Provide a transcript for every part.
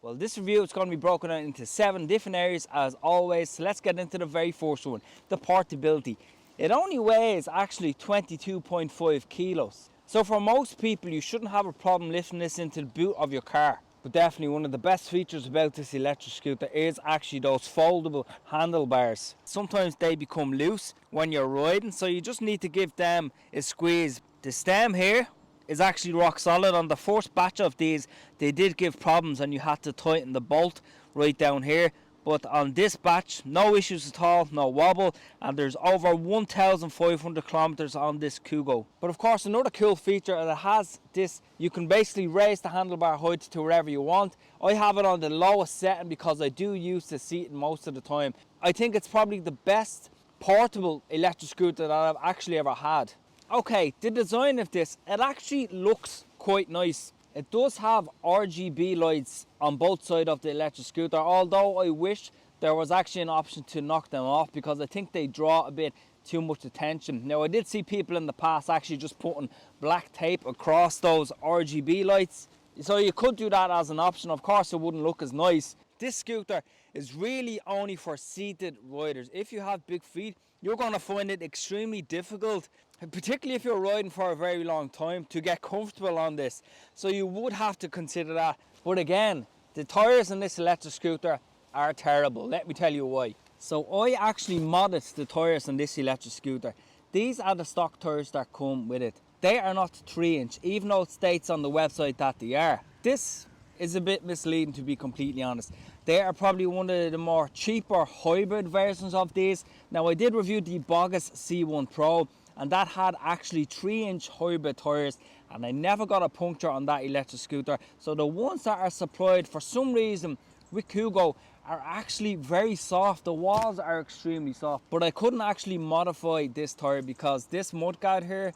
Well, this review is going to be broken down into 7 different areas as always. So let's get into the very first one, the portability. It only weighs actually 22.5 kilos. So for most people, you shouldn't have a problem lifting this into the boot of your car. But definitely one of the best features about this electric scooter is actually those foldable handlebars. Sometimes they become loose when you're riding, so you just need to give them a squeeze. The stem here is actually rock solid. On the first batch of these, they did give problems and you had to tighten the bolt right down here. But on this batch, no issues at all, no wobble, and there's over 1,500 kilometers on this KUGOO. But of course, another cool feature that has this, you can basically raise the handlebar height to wherever you want. I have it on the lowest setting because I do use the seat most of the time. I think it's probably the best portable electric scooter that I've actually ever had. Okay, the design of this, it actually looks quite nice. It does have RGB lights on both sides of the electric scooter, although I wish there was actually an option to knock them off because I think they draw a bit too much attention. Now, I did see people in the past actually just putting black tape across those RGB lights, so you could do that as an option. Of course, it wouldn't look as nice. This scooter is really only for seated riders. If you have big feet, you're going to find it extremely difficult, particularly if you're riding for a very long time, to get comfortable on this. So you would have to consider that. But again, the tires on this electric scooter are terrible. Let me tell you why. So I actually modded the tires on this electric scooter. These are the stock tires that come with it. They are not 3-inch, even though it states on the website that they are. This is a bit misleading, to be completely honest. They are probably one of the more cheaper hybrid versions of these. Now, I did review the Bogus C1 Pro, and that had actually 3-inch hybrid tires, and I never got a puncture on that electric scooter. So the ones that are supplied for some reason with KUGOO are actually very soft. The walls are extremely soft, but I couldn't actually modify this tire because this mudguard here,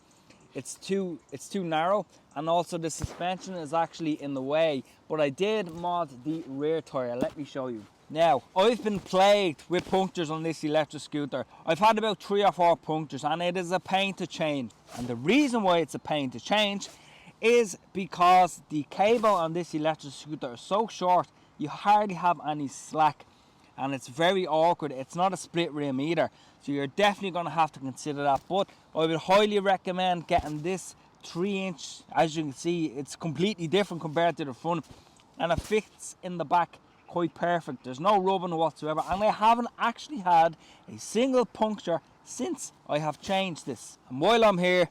it's too narrow, and also the suspension is actually in the way. But I did mod the rear tire. Let me show you. Now, I've been plagued with punctures on this electric scooter. I've had about 3 or 4 punctures, and it is a pain to change. And the reason why it's a pain to change is because the cable on this electric scooter is so short, you hardly have any slack, and it's very awkward. It's not a split rim either, so you're definitely going to have to consider that. But I would highly recommend getting this 3-inch. As you can see, it's completely different compared to the front, and it fits in the back quite perfect. There's no rubbing whatsoever, and I haven't actually had a single puncture since I have changed this. And while I'm here,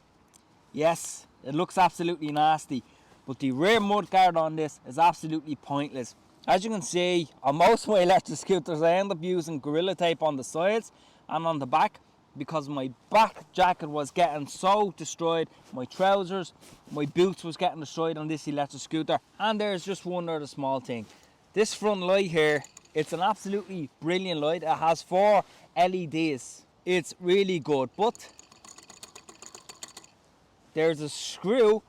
yes, it looks absolutely nasty, but the rear mudguard on this is absolutely pointless. As you can see, on most of my electric scooters, I end up using Gorilla Tape on the sides and on the back because my back jacket was getting so destroyed. My trousers, my boots was getting destroyed on this electric scooter. And there's just one other small thing. This front light here, it's an absolutely brilliant light. It has 4 LEDs. It's really good, but there's a screw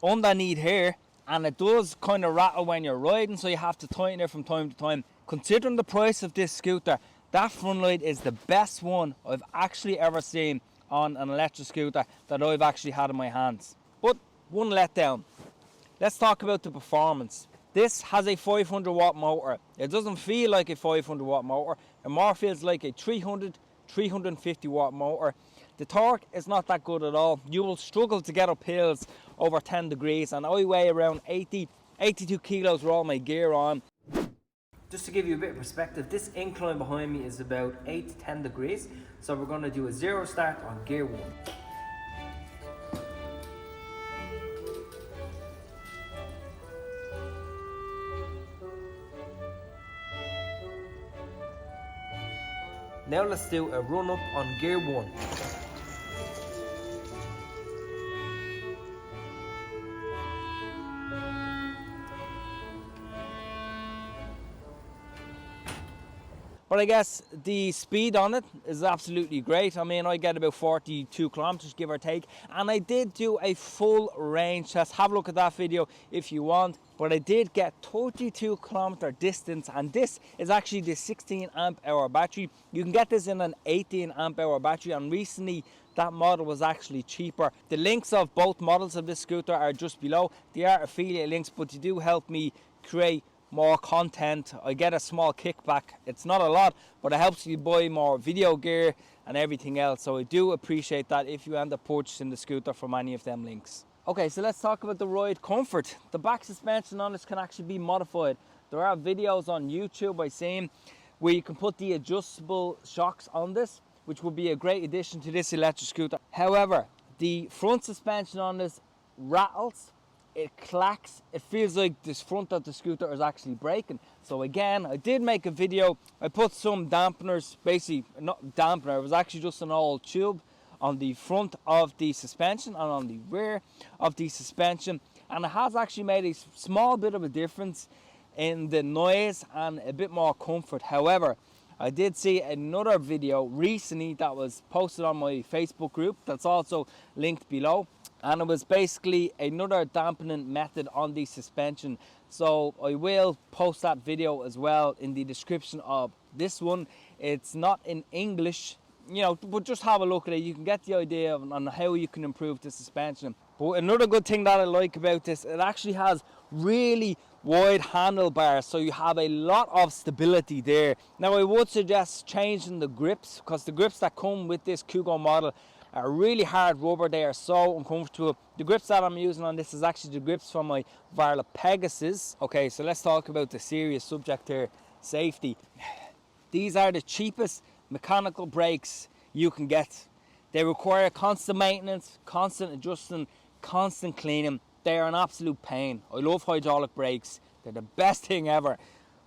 underneath here, and it does kind of rattle when you're riding, so you have to tighten it from time to time. Considering the price of this scooter, that front light is the best one I've actually ever seen on an electric scooter that I've actually had in my hands. But one letdown. Let's talk about the performance. This has a 500 watt motor. It doesn't feel like a 500 watt motor. It more feels like a 350 watt motor. The torque is not that good at all. You will struggle to get up hills over 10 degrees, and I weigh around 82 kilos with all my gear on. Just to give you a bit of perspective, this incline behind me is about 8 to 10 degrees. So we're going to do a 0 start on gear 1. Now let's do a run up on gear 1. But I guess the speed on it is absolutely great. I mean, I get about 42 kilometers, give or take. And I did do a full range test. Have a look at that video if you want. But I did get 32 kilometer distance, and this is actually the 16 amp hour battery. You can get this in an 18 amp hour battery, and recently that model was actually cheaper. The links of both models of this scooter are just below. They are affiliate links, but they do help me create more content. I get a small kickback. It's not a lot, but it helps you buy more video gear and everything else. So I do appreciate that if you end up purchasing the scooter from any of them links. Okay, so let's talk about the ride comfort. The back suspension on this can actually be modified. There are videos on YouTube I've seen where you can put the adjustable shocks on this, which would be a great addition to this electric scooter. However, the front suspension on this rattles, it clacks, it feels like this front of the scooter is actually braking. So again, I did make a video, I put some dampeners, basically not dampener, it was actually just an old tube on the front of the suspension and on the rear of the suspension, and it has actually made a small bit of a difference in the noise and a bit more comfort. However, I did see another video recently that was posted on my Facebook group that's also linked below, and it was basically another dampening method on the suspension. So I will post that video as well in the description of this one. It's not in English, you know, but just have a look at it. You can get the idea on how you can improve the suspension. But another good thing that I like about this, it actually has really wide handlebars, so you have a lot of stability there. Now I would suggest changing the grips, because the grips that come with this KUGOO model are really hard rubber. They are so uncomfortable. The grips that I'm using on this is actually the grips from my Varla Pegasus. Okay, so let's talk about the serious subject here, safety. These are the cheapest mechanical brakes you can get. They require constant maintenance, constant adjusting, constant cleaning. They are an absolute pain. I love hydraulic brakes. They're the best thing ever.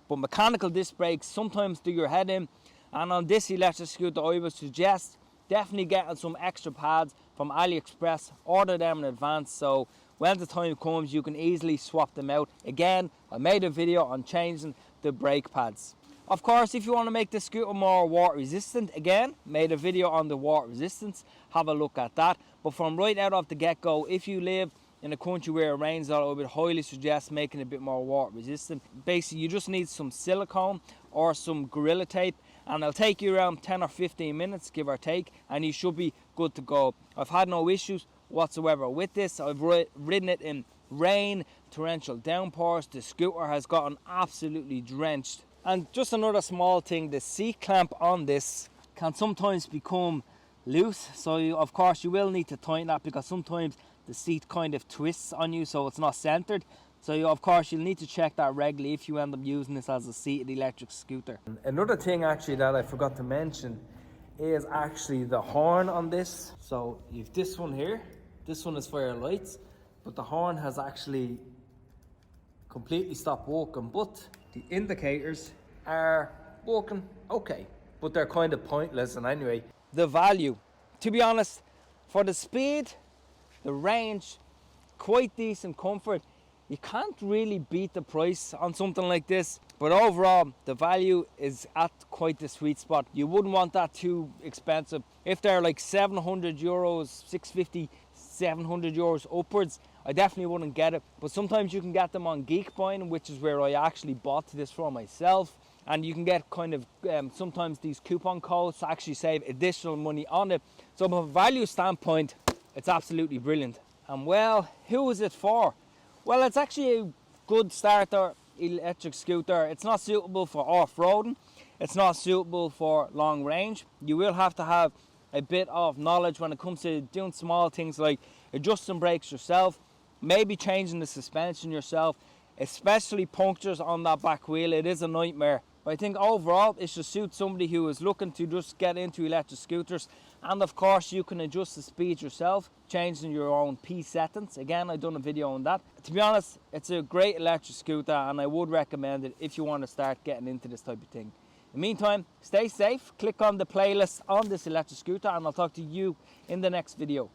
But mechanical disc brakes sometimes do your head in. And on this electric scooter, I would suggest definitely getting some extra pads from AliExpress. Order them in advance, so when the time comes, you can easily swap them out. Again, I made a video on changing the brake pads. Of course, if you want to make the scooter more water resistant, again, made a video on the water resistance. Have a look at that. But from right out of the get-go, if you live in a country where it rains a lot, I would highly suggest making it a bit more water resistant. Basically, you just need some silicone or some Gorilla Tape, and it'll take you around 10 or 15 minutes, give or take, and you should be good to go. I've had no issues whatsoever with this. I've ridden it in rain, torrential downpours. The scooter has gotten absolutely drenched. And just another small thing, the seat clamp on this can sometimes become loose, so of course you will need to tighten that, because sometimes the seat kind of twists on you, so it's not centered. So of course you'll need to check that regularly if you end up using this as a seated electric scooter. Another thing actually that I forgot to mention is actually the horn on this. So you've this one here, this one is for your lights, but the horn has actually completely stopped working, but the indicators are working okay, but they're kind of pointless. And anyway, the value, to be honest, for the speed, the range, quite decent comfort, you can't really beat the price on something like this. But overall, the value is at quite the sweet spot. You wouldn't want that too expensive. If they're like 700 euros, 650, 700 euros upwards, I definitely wouldn't get it. But sometimes you can get them on Geekbuying, which is where I actually bought this from myself. And you can get kind of sometimes these coupon codes to actually save additional money on it. So from a value standpoint, it's absolutely brilliant. And well, who is it for? Well, it's actually a good starter electric scooter. It's not suitable for off-roading. It's not suitable for long range. You will have to have a bit of knowledge when it comes to doing small things like adjusting brakes yourself, maybe changing the suspension yourself, especially punctures on that back wheel. It is a nightmare. But I think overall it should suit somebody who is looking to just get into electric scooters. And of course you can adjust the speed yourself, changing your own P settings. Again, I've done a video on that. To be honest, it's a great electric scooter, and I would recommend it if you want to start getting into this type of thing. In the meantime, stay safe, click on the playlist on this electric scooter, and I'll talk to you in the next video.